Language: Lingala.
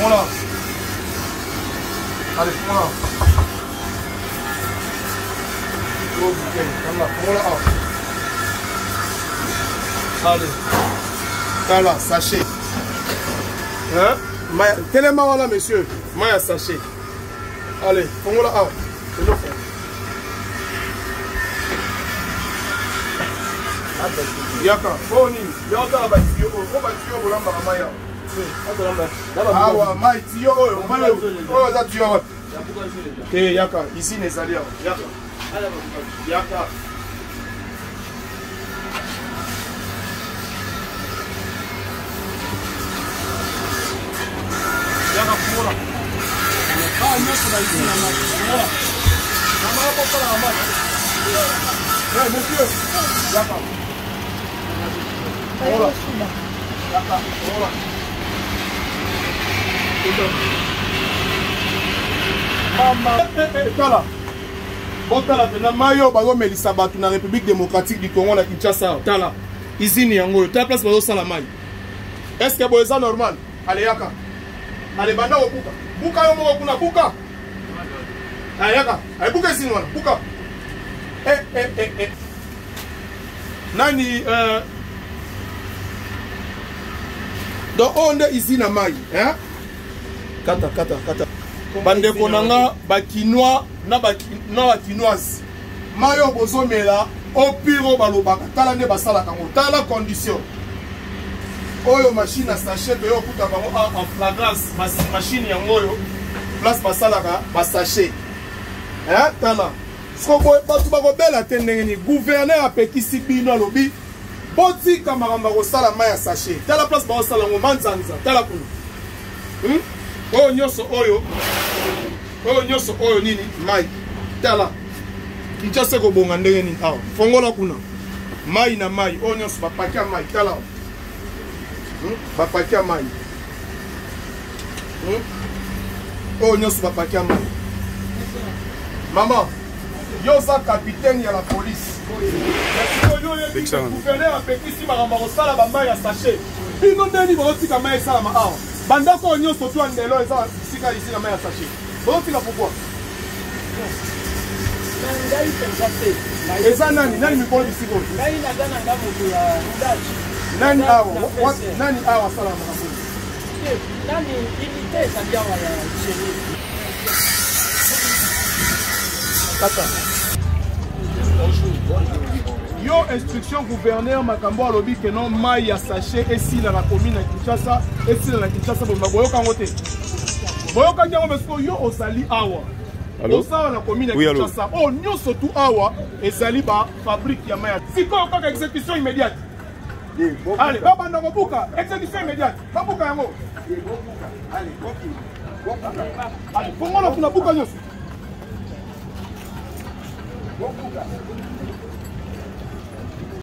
Voilà. Allez, voilà. Allez. Voilà, sachet. Hein? Tellement voilà, monsieur. Maya sachet. Allez, voilà. Ah. Yaka, oh nini? Yaka la batio, oh batio bolamba maya. Ah ouais, mai tio oh, oh ça tu as. Eh yaka, ici les alliés. Yaka. Yaka. Yaka pour ah non, c'est là ici la mai. Voilà. La mai pour faire la mai. Eh monsieur, yaka. Voilà. Yaka, voilà. Tala. Botala na mayo bazo melisa batu na République démocratique du Congo na Kinshasa. Tala. Izini yango. Ta place bazo sala mai. Est-ce que boza normal? Allez yaka. Allez banda okuka. Buka yo moko kuna buka. Allez yaka. Allez buka izini wana. Buka. Nani donc on est ici na mai, hein? Kata. Bande konanga bakinois na bakinoise. Mayo bozomela au piro balobaka tala ne basala kango. Tala condition. Oyo machine à sachet de yo kuta bango en flagrance, machine yango yo place basala ka ba sachet. Hein? Tala. Soko batu bako bela tendengeni gouverneur apekisi bino lobi. Boti kamaramba ko sala maya sachet. Tala place ba sala ngo manzanza. Tala kuna. Oyo nyoso oyo nini mai. Tala. Kinshasa ko bonga ndenge nini awa. Fongola kuna. Mai na mai. Oyo nyoso ba pakia mai. Tala. Ba pakia mai. Oyo nyoso ba pakia mai. Maman, yo sa capitaine ya la police. Gouverneur a pété si maramba sala ba mai ya sachet. Bino ndeni ba otika mai sala ma awa. Bandako nyonso to ndelo eza sika ici na mai ya sachet. Ba otika pourquoi? Ngai pensate. Eza nani mikolo bisiko? Ngai na gana ngamu ya ndaji. Nani awa? Nani awa sala ma awa? Nani ilite sabia wa ya chérie. Tata. Yo instruction gouverneur makambo alobi que non mai ya sachet esi na la commune ya Kinshasa, esi na Kinshasa boyoka ngote. Boyoka nyango mesko yo osali awa. Osala na commune ya Kinshasa. Oh nyonso tu awa ezali ba fabrique ya mai. Siko kaka exécution immédiate. Allez, baba ndako buka, exécution immédiate. Babuka yango. Allez, boki. Allez, bongo na kuna buka nyonso.